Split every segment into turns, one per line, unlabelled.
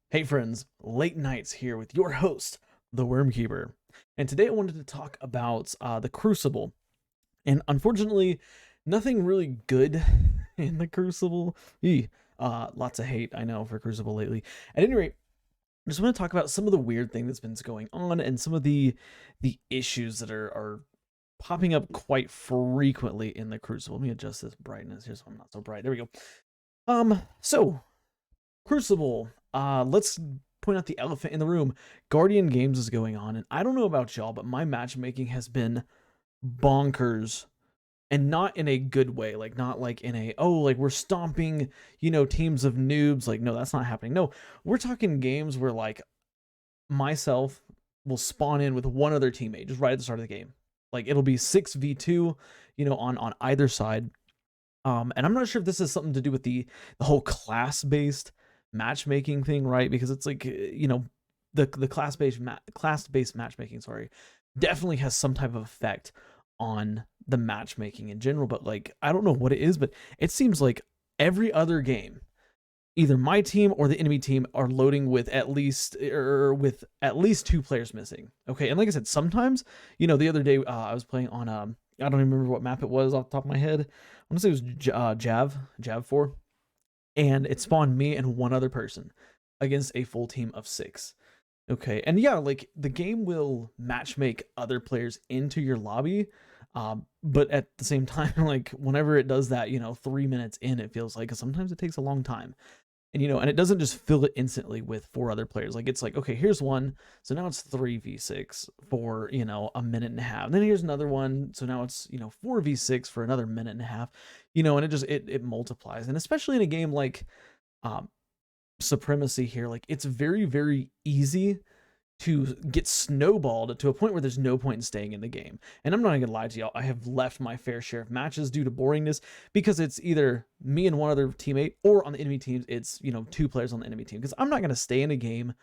Hey friends, Late Nights here with your host, the Wormkeeper. And today I wanted to talk about the Crucible. And unfortunately, nothing really good in the Crucible. Lots of hate, I know, for Crucible lately. At any rate, I just want to talk about some of the weird thing that's been going on and some of the issues that are popping up quite frequently in the Crucible. Let me adjust this brightness here so I'm not so bright. There we go. So Crucible. Let's point out the elephant in the room. Guardian Games is going on, and I don't know about y'all, but my matchmaking has been bonkers, and not in a good way. Like not like in a like we're stomping, teams of noobs. Like no, that's not happening. No, we're talking games where like myself will spawn in with one other teammate just right at the start of the game. Like it'll be 6v2, on either side. And I'm not sure if this is something to do with the whole class based matchmaking thing, right? Because it's like the class based matchmaking, sorry, definitely has some type of effect on the matchmaking in general. But like I don't know what it is, but it seems like every other game, either my team or the enemy team are loading with at least two players missing. Okay, and like I said, sometimes the other day I was playing on I don't even remember what map it was off the top of my head. I want to say it was Jav 4, and it spawned me and one other person against a full team of 6. Okay, and yeah, like the game will match make other players into your lobby, but at the same time, like whenever it does that, 3 minutes in, it feels like 'cause sometimes it takes a long time. And it doesn't just fill it instantly with 4 other players. Like it's like, okay, here's one, so now it's 3v6 for a minute and a half. And then here's another one, so now it's 4v6 for another minute and a half. And it multiplies. And especially in a game like um, Supremacy here, like it's very very easy to get snowballed to a point where there's no point in staying in the game. And I'm not gonna lie to y'all, I have left my fair share of matches due to boringness because it's either me and one other teammate, or on the enemy teams, it's 2 players on the enemy team. Because I'm not gonna stay in a game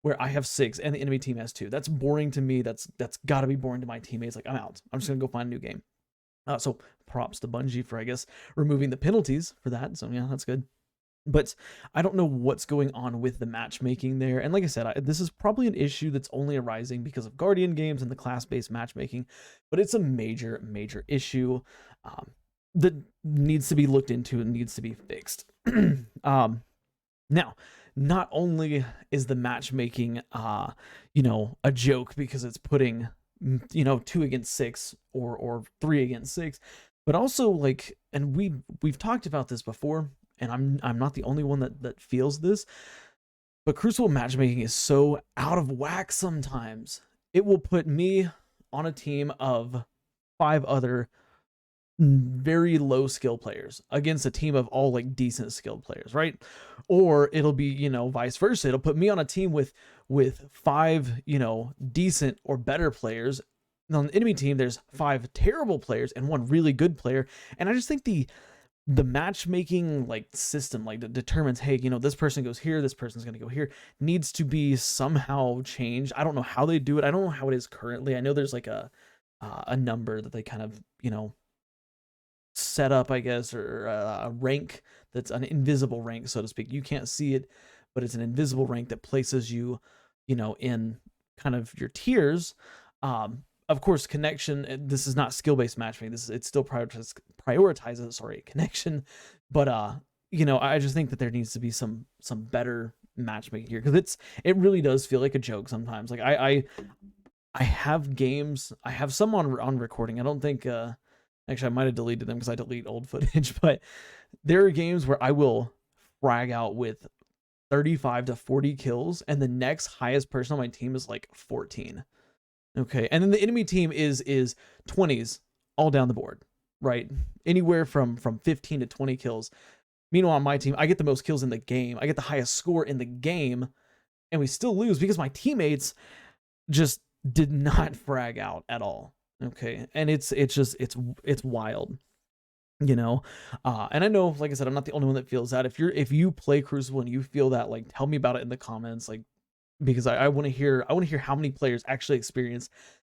where I have 6 and the enemy team has 2. That's boring to me. That's gotta be boring to my teammates. Like I'm out. I'm just gonna go find a new game. So props to Bungie for, I guess, removing the penalties for that. So yeah, that's good. But I don't know what's going on with the matchmaking there. And like I said, this is probably an issue that's only arising because of Guardian Games and the class-based matchmaking, but it's a major, major issue that needs to be looked into and needs to be fixed. Now, not only is the matchmaking, a joke because it's putting, 2 against 6 or 3 against 6, but also like, and we've talked about this before, and I'm not the only one that feels this, but Crucible matchmaking is so out of whack sometimes. It will put me on a team of 5 other very low skill players against a team of all like decent skilled players, right? Or it'll be, vice versa. It'll put me on a team with 5, decent or better players. And on the enemy team, there's 5 terrible players and 1 really good player. And I just think the matchmaking like system like that determines, hey, this person goes here, this person's going to go here, needs to be somehow changed. I don't know how they do it. I don't know how it is currently. I know there's like a number that they kind of set up, I guess, or a rank that's an invisible rank, so to speak. You can't see it, but it's an invisible rank that places you in kind of your tiers. Of course, connection, this is not skill-based matchmaking. It still prioritizes connection, but I just think that there needs to be some better matchmaking here, because it really does feel like a joke sometimes. Like I have games, I have some on recording. I don't think actually I might have deleted them because I delete old footage, but there are games where I will frag out with 35 to 40 kills, and the next highest person on my team is like 14. Okay, and then the enemy team is 20s all down the board, right? Anywhere from 15 to 20 kills. Meanwhile, on my team, I get the most kills in the game. I get the highest score in the game, and we still lose because my teammates just did not frag out at all. Okay, and it's wild. And I know, like I said, I'm not the only one that feels that. If you play Crucible and you feel that, like, tell me about it in the comments, like, because I want to hear how many players actually experience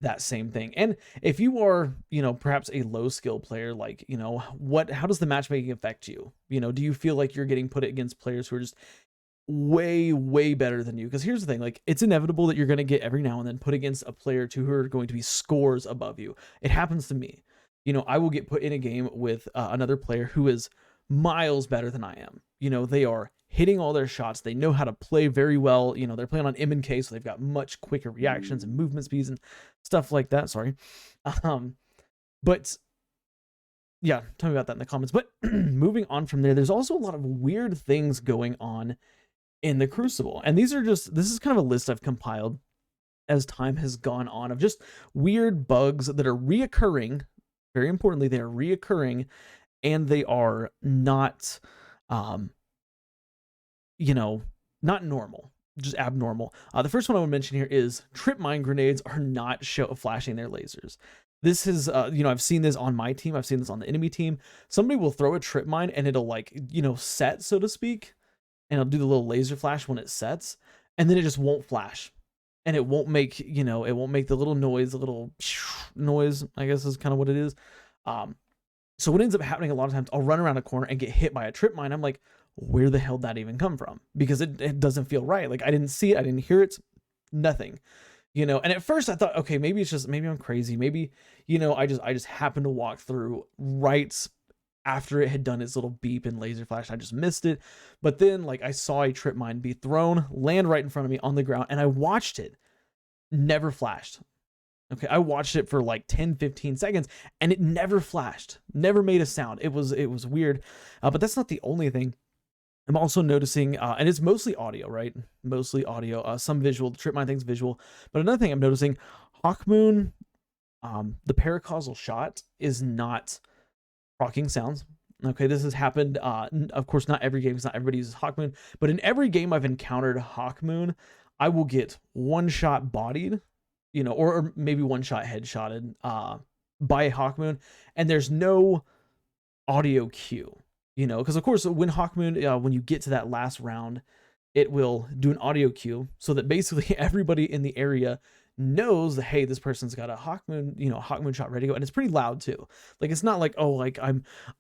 that same thing. And if you are, perhaps a low skill player, like, how does the matchmaking affect you? Do you feel like you're getting put against players who are just way better than you. Because here's the thing, like, it's inevitable that you're going to get every now and then put against a player or two who are going to be scores above you. It happens to me. I will get put in a game with another player who is miles better than I am. They are hitting all their shots. They know how to play very well. They're playing on M&K, so they've got much quicker reactions and movement speeds and stuff like that. Sorry. But yeah, tell me about that in the comments. But moving on from there, there's also a lot of weird things going on in the Crucible. And this is kind of a list I've compiled as time has gone on of just weird bugs that are reoccurring. Very importantly, they are reoccurring, and they are not, not normal, just abnormal. The first one I want to mention here is trip mine grenades are not flashing their lasers. This is, I've seen this on my team. I've seen this on the enemy team. Somebody will throw a trip mine and it'll set, so to speak, and it'll do the little laser flash when it sets, and then it just won't flash. And it won't make, it won't make the little noise, I guess is kind of what it is. So what ends up happening a lot of times, I'll run around a corner and get hit by a trip mine. I'm like, where the hell did that even come from? Because it doesn't feel right. Like, I didn't see it, I didn't hear it, nothing. And at first I thought, okay, maybe I'm crazy. Maybe, I just happened to walk through right after it had done its little beep and laser flash. I just missed it. But then, like, I saw a trip mine be thrown, land right in front of me on the ground, and I watched it. Never flashed. Okay, I watched it for like 10-15 seconds, and it never flashed, never made a sound. It was weird. But that's not the only thing. I'm also noticing, and it's mostly audio, right? Mostly audio, some visual. The trip mine thing's visual. But another thing I'm noticing, Hawkmoon, the paracausal shot is not rocking sounds. Okay, this has happened, of course, not every game, because not everybody uses Hawkmoon, but in every game I've encountered Hawkmoon, I will get one shot bodied, or maybe one shot headshotted by a Hawkmoon, and there's no audio cue, because of course when Hawkmoon, when you get to that last round, it will do an audio cue so that basically everybody in the area knows that, hey, this person's got a Hawkmoon, Hawkmoon shot ready to go, and it's pretty loud too. Like, it's not like, oh, like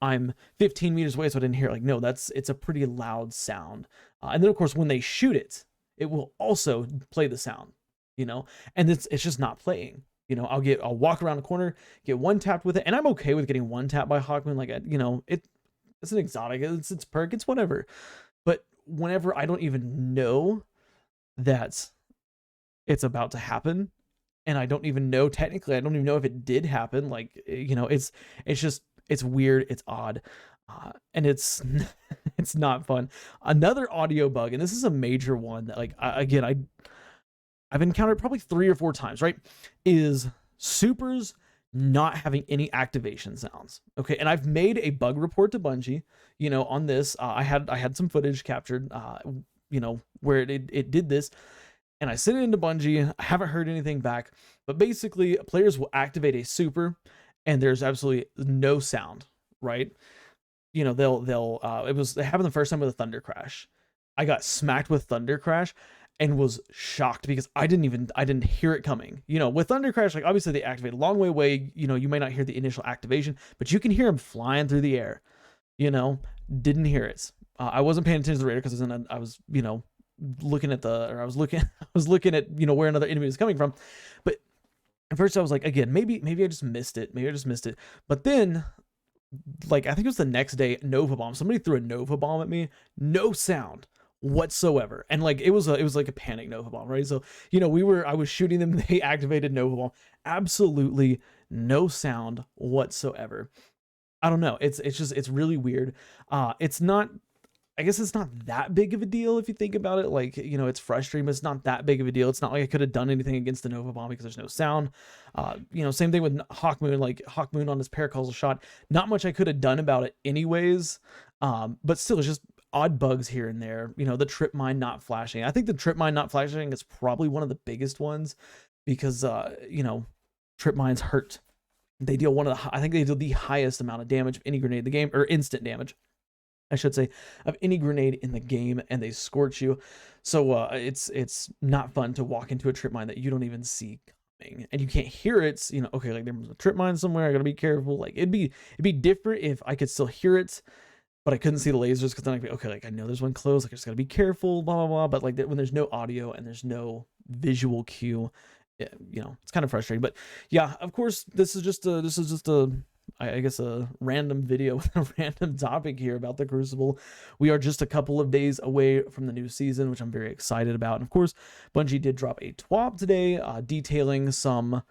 I'm 15 meters away, so I didn't hear it. Like, no, it's a pretty loud sound. And then of course when they shoot it, it will also play the sound, and it's just not playing. I'll walk around a corner, get one tapped with it, and I'm okay with getting one tapped by Hawkmoon. Like, it's an exotic, it's perk, it's whatever. But whenever I don't even know that it's about to happen, and I don't even know, technically I don't even know if it did happen, like, it's weird, it's odd, and it's it's not fun. Another audio bug, and this is a major one that, like, I've encountered probably 3 or 4 times, right, is supers not having any activation sounds. Okay, and I've made a bug report to Bungie, on this. I had some footage captured, where it did this, and I sent it into Bungie. I haven't heard anything back, but basically players will activate a super and there's absolutely no sound, right? It happened the first time with a Thunder Crash. I got smacked with Thunder Crash and was shocked because I didn't hear it coming. With Thunder Crash, like, obviously they activate a long way away, you may not hear the initial activation, but you can hear them flying through the air. Didn't hear it. I wasn't paying attention to the radar because I was looking at I was looking at where another enemy was coming from. But at first I was like, again, maybe I just missed it. But then, like, I think it was the next day, Nova Bomb. Somebody threw a Nova Bomb at me. No sound whatsoever. And like, it was like a panic Nova Bomb, right? So, I was shooting them, they activated Nova Bomb. Absolutely no sound whatsoever. I don't know. It's really weird. I guess it's not that big of a deal if you think about it. Like, it's frustrating, but it's not that big of a deal. It's not like I could have done anything against the Nova Bomb because there's no sound. Same thing with Hawkmoon, like Hawkmoon on his paracausal shot. Not much I could have done about it anyways. But still, it's just odd bugs here and there. The trip mine not flashing. I think the trip mine not flashing is probably one of the biggest ones because, trip mines hurt. They deal I think they deal the highest amount of damage of any grenade in the game, or instant damage, I should say, of any grenade in the game, and they scorch you. So it's not fun to walk into a trip mine that you don't even see coming, and you can't hear it. Okay, like, there's a trip mine somewhere, I gotta be careful. Like, it'd be different if I could still hear it, but I couldn't see the lasers because then I'd be, okay, like I know there's one close, like I just gotta be careful, blah, blah, blah. But like when there's no audio and there's no visual cue, you know, it's kind of frustrating. But yeah, of course, this is just a I guess a random video with a random topic here about the Crucible. We are just a couple of days away from the new season, which I'm very excited about. And of course, Bungie did drop a TWAB today, detailing some,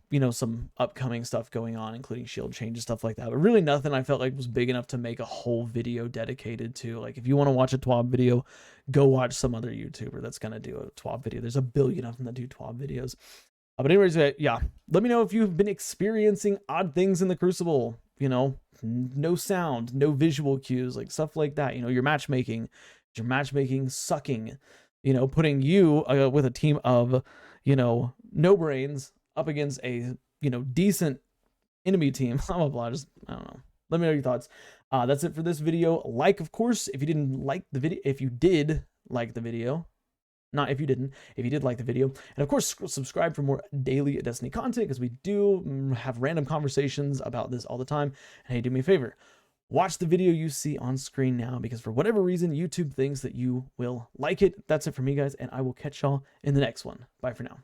you know, some upcoming stuff going on, including shield changes, stuff like that. But really nothing I felt like was big enough to make a whole video dedicated to. Like, if you want to watch a TWAB video, go watch some other YouTuber that's going to do a TWAB video. There's a billion of them that do TWAB videos. But anyways, yeah, let me know if you've been experiencing odd things in the Crucible, you know, no sound, no visual cues, like stuff like that. You know, your matchmaking sucking, you know, putting you with a team of, you know, no brains up against a, you know, decent enemy team. Blah, blah, blah. Just, I don't know. Let me know your thoughts. That's it for this video. Like, of course, if you didn't like the video, if you did like the video, not if you didn't, if you did like the video. And of course, subscribe for more daily Destiny content, because we do have random conversations about this all the time. And hey, do me a favor, watch the video you see on screen now, because for whatever reason, YouTube thinks that you will like it. That's it for me, guys, and I will catch y'all in the next one. Bye for now.